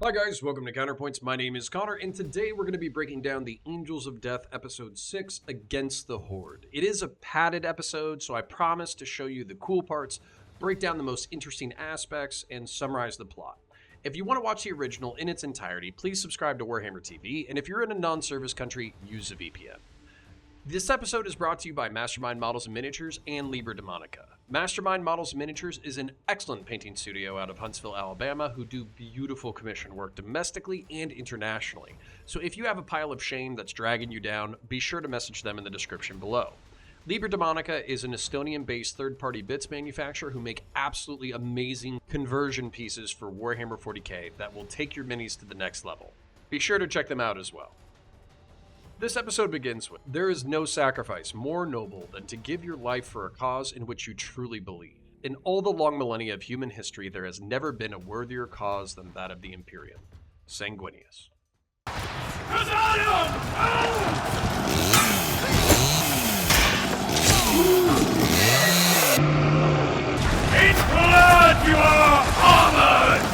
Hi guys, welcome to Counterpoints. My name is Connor, and today we're going to be breaking down the Angels of Death Episode 6, Against the Horde. It is a padded episode, so I promise to show you the cool parts, break down the most interesting aspects, and summarize the plot. If you want to watch the original in its entirety, please subscribe to Warhammer TV, and if you're in a non-service country, use a VPN. This episode is brought to you by Mastermind Models and Miniatures and Liber Demonica. Mastermind Models and Miniatures is an excellent painting studio out of Huntsville, Alabama, who do beautiful commission work domestically and internationally. So if you have a pile of shame that's dragging you down, be sure to message them in the description below. Liber Demonica is an Estonian-based third-party bits manufacturer who make absolutely amazing conversion pieces for Warhammer 40k that will take your minis to the next level. Be sure to check them out as well. This episode begins with, there is no sacrifice more noble than to give your life for a cause in which you truly believe. In all the long millennia of human history, there has never been a worthier cause than that of the Imperium. Sanguinius. In blood you are armored!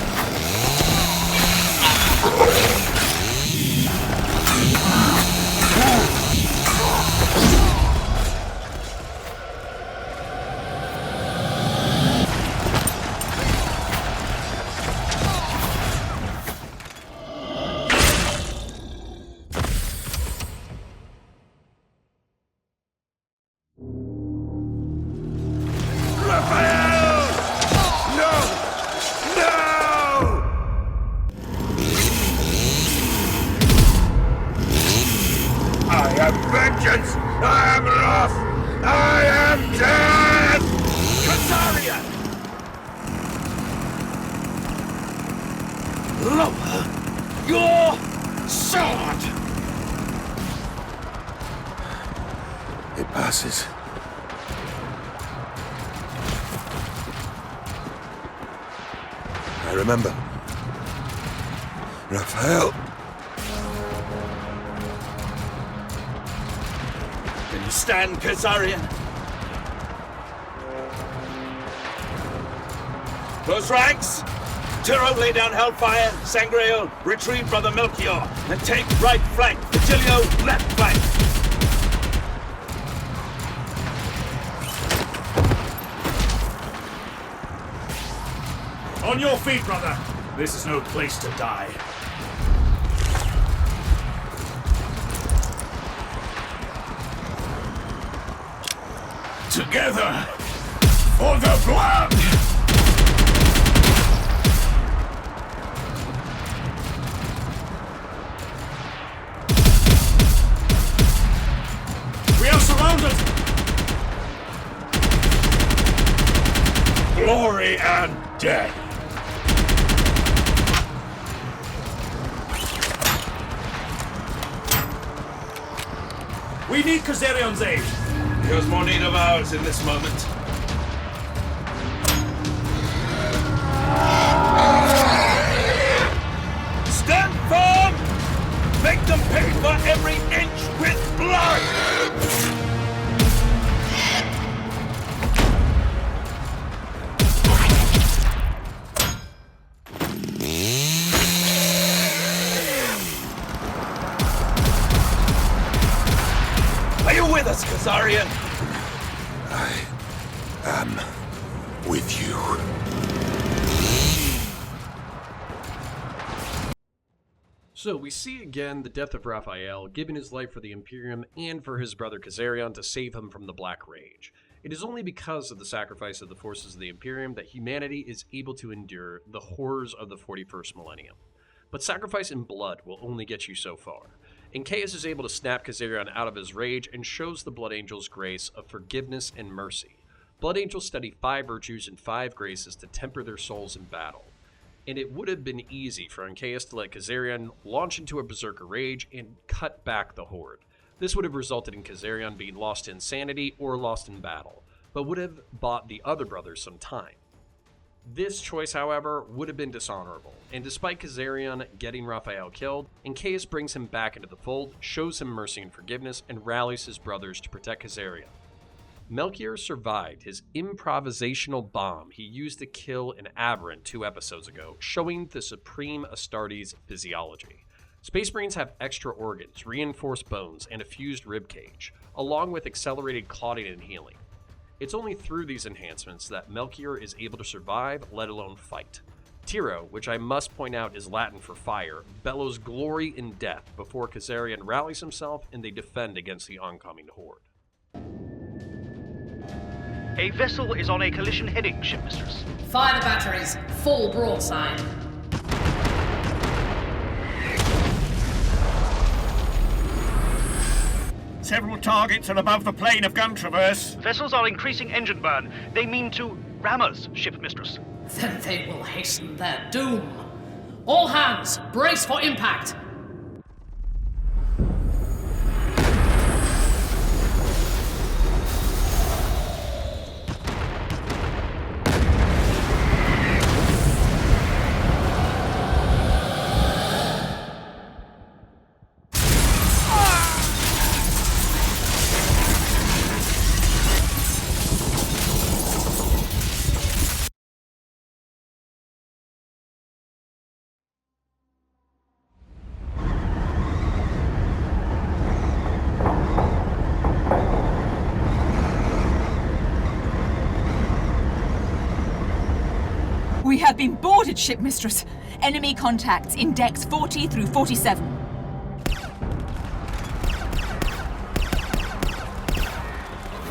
Vengeance! I am wrath! I am dead! Kazarian! Lower your sword! It passes. I remember. Raphael. Can you stand, Kazarian? Close ranks! Tiro, lay down Hellfire. Sangreal, retrieve Brother Melchior. And take right flank. Vigilio, left flank. On your feet, brother. This is no place to die. Together for the blood! We are surrounded! Glory and death! We need Kazarion's aid! He has more need of ours in this moment. Stand firm! Make them pay for every inch with blood! Are you with us, Kazarian? I am with you. So we see again the death of Raphael, giving his life for the Imperium and for his brother Kazarian to save him from the Black Rage. It is only because of the sacrifice of the forces of the Imperium that humanity is able to endure the horrors of the 41st millennium. But sacrifice in blood will only get you so far. And Chaos is able to snap Kazarian out of his rage and shows the Blood Angels grace of forgiveness and mercy. Blood Angels study 5 virtues and 5 graces to temper their souls in battle. And it would have been easy for Ancaeus to let Kazarian launch into a berserker rage and cut back the Horde. This would have resulted in Kazarian being lost to insanity or lost in battle, but would have bought the other brothers some time. This choice, however, would have been dishonorable, and despite Kazarian getting Raphael killed, Ancaeus brings him back into the fold, shows him mercy and forgiveness, and rallies his brothers to protect Kazarian. Melchior survived his improvisational bomb he used to kill an aberrant 2 episodes ago, showing the supreme Astartes' physiology. Space Marines have extra organs, reinforced bones, and a fused ribcage, along with accelerated clotting and healing. It's only through these enhancements that Melchior is able to survive, let alone fight. Tiro, which I must point out is Latin for fire, bellows glory in death before Kazarian rallies himself and they defend against the oncoming horde. A vessel is on a collision heading, Shipmistress. Fire the batteries. Full broadside. Several targets are above the plane of gun traverse. Vessels are increasing engine burn. They mean to ram us, Shipmistress. Then they will hasten their doom. All hands, brace for impact. We have been boarded, Shipmistress. Enemy contacts in decks 40 through 47.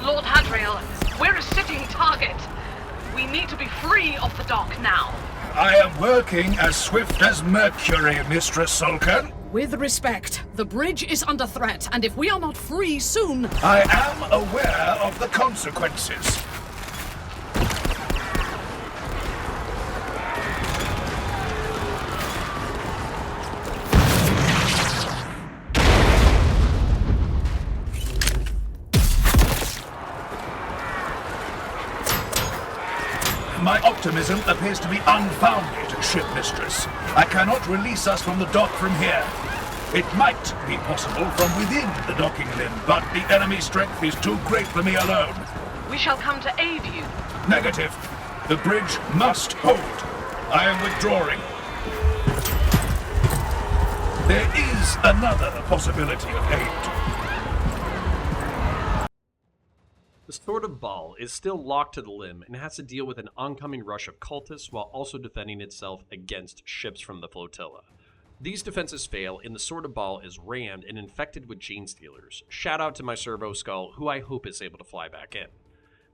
Lord Hadriel, we're a sitting target. We need to be free of the dock now. I am working as swift as Mercury, Mistress Sulcan. With respect, the bridge is under threat, and if we are not free soon... I am aware of the consequences. My optimism appears to be unfounded, Shipmistress. I cannot release us from the dock from here. It might be possible from within the docking limb, but the enemy's strength is too great for me alone. We shall come to aid you. Negative. The bridge must hold. I am withdrawing. There is another possibility of aid. The Sword of Baal is still locked to the limb and has to deal with an oncoming rush of cultists while also defending itself against ships from the flotilla. These defenses fail and the Sword of Baal is rammed and infected with Gene Stealers. Shout out to my Servo Skull, who I hope is able to fly back in.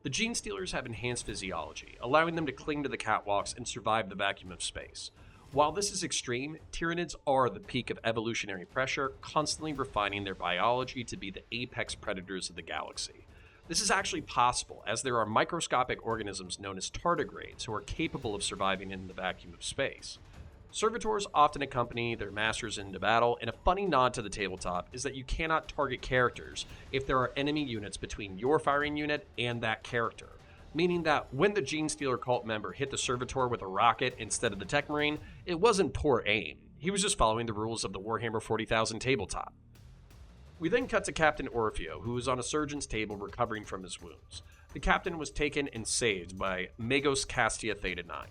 The Gene Stealers have enhanced physiology, allowing them to cling to the catwalks and survive the vacuum of space. While this is extreme, Tyranids are the peak of evolutionary pressure, constantly refining their biology to be the apex predators of the galaxy. This is actually possible, as there are microscopic organisms known as tardigrades who are capable of surviving in the vacuum of space. Servitors often accompany their masters into battle, and a funny nod to the tabletop is that you cannot target characters if there are enemy units between your firing unit and that character, meaning that when the Gene Stealer cult member hit the Servitor with a rocket instead of the Tech Marine, it wasn't poor aim. He was just following the rules of the Warhammer 40,000 tabletop. We then cut to Captain Orfeo, who is on a surgeon's table recovering from his wounds. The captain was taken and saved by Magos Castia Theta 9.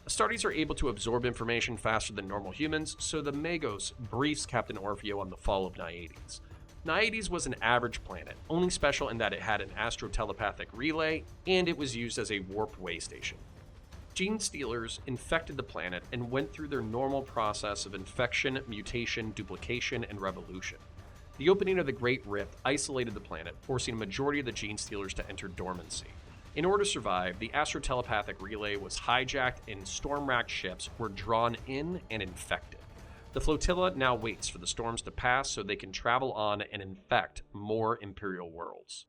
Astartes are able to absorb information faster than normal humans, so the Magos briefs Captain Orfeo on the fall of Naiades. Naiades was an average planet, only special in that it had an astro-telepathic relay, and it was used as a warp way station. Gene Stealers infected the planet and went through their normal process of infection, mutation, duplication, and revolution. The opening of the Great Rift isolated the planet, forcing a majority of the Gene Stealers to enter dormancy. In order to survive, the astro-telepathic relay was hijacked and storm-racked ships were drawn in and infected. The flotilla now waits for the storms to pass so they can travel on and infect more Imperial worlds.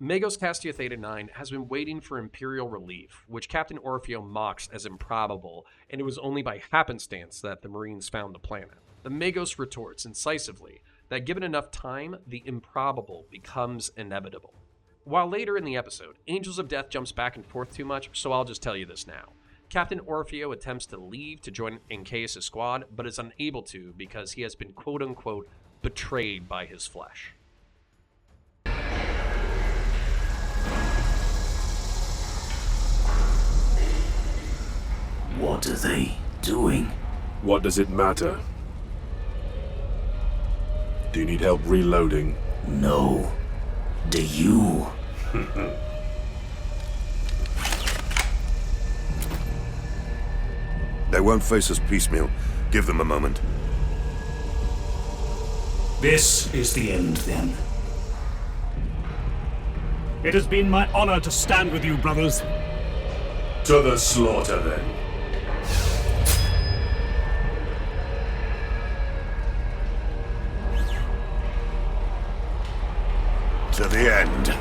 Magos Castia Theta 9 has been waiting for Imperial relief, which Captain Orfeo mocks as improbable, and it was only by happenstance that the Marines found the planet. The Magos retorts incisively that given enough time, the improbable becomes inevitable. While later in the episode, Angels of Death jumps back and forth too much, so I'll just tell you this now. Captain Orfeo attempts to leave to join Ancaeus' squad, but is unable to because he has been quote-unquote betrayed by his flesh. What are they doing? What does it matter? Do you need help reloading? No. Do you? They won't face us piecemeal. Give them a moment. This is the end, then. It has been my honor to stand with you, brothers. To the slaughter, then. To the end.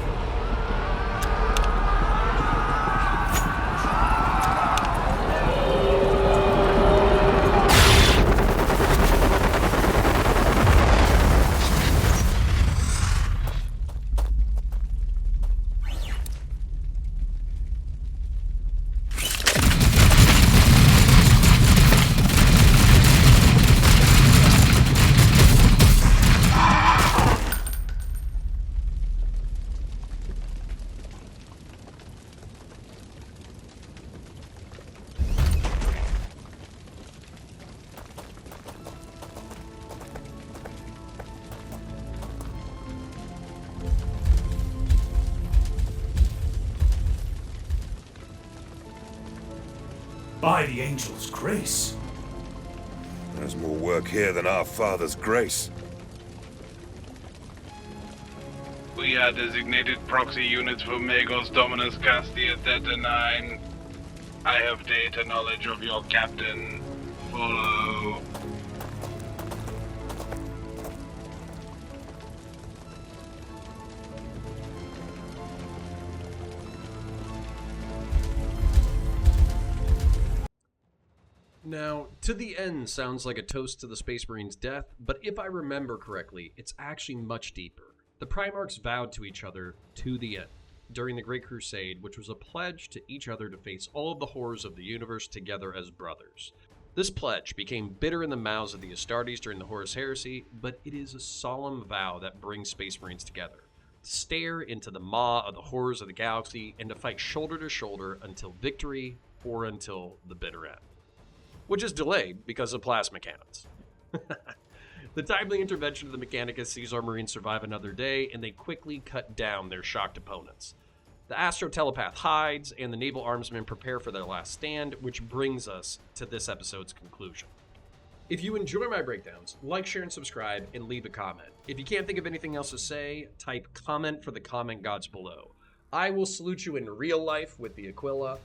By the Angel's grace. There's more work here than our Father's grace. We are designated proxy units for Magos Dominus Castia Theta 9. I have data knowledge of your captain. Follow. Now, to the end sounds like a toast to the Space Marine's death, but if I remember correctly, it's actually much deeper. The Primarchs vowed to each other to the end during the Great Crusade, which was a pledge to each other to face all of the horrors of the universe together as brothers. This pledge became bitter in the mouths of the Astartes during the Horus Heresy, but it is a solemn vow that brings Space Marines together. To stare into the maw of the horrors of the galaxy and to fight shoulder to shoulder until victory or until the bitter end. Which is delayed because of plasma cannons. The timely intervention of the Mechanicus sees our Marines survive another day, and they quickly cut down their shocked opponents. The Astro Telepath hides, and the Naval Armsmen prepare for their last stand, which brings us to this episode's conclusion. If you enjoy my breakdowns, like, share, and subscribe, and leave a comment. If you can't think of anything else to say, type comment for the comment gods below. I will salute you in real life with the Aquila,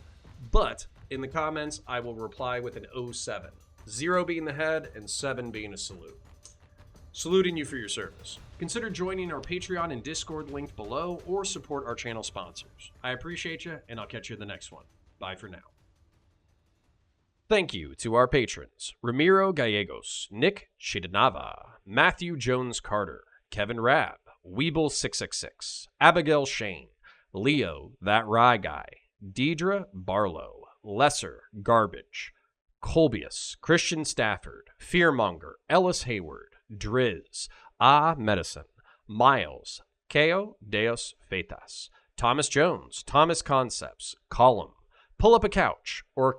but in the comments, I will reply with an 07. 0 being the head, and 7 being a salute. Saluting you for your service. Consider joining our Patreon and Discord linked below, or support our channel sponsors. I appreciate you, and I'll catch you in the next one. Bye for now. Thank you to our patrons, Ramiro Gallegos, Nick Chidanava, Matthew Jones Carter, Kevin Rabb, Weeble666, Abigail Shane, Leo, That Rye Guy, Deidre Barlow, Lesser Garbage, Colbius, Christian Stafford, Fearmonger, Ellis Hayward, Driz, Medicine, Miles, Keo Deus Fetas, Thomas Jones, Thomas Concepts, Column, Pull Up a Couch, or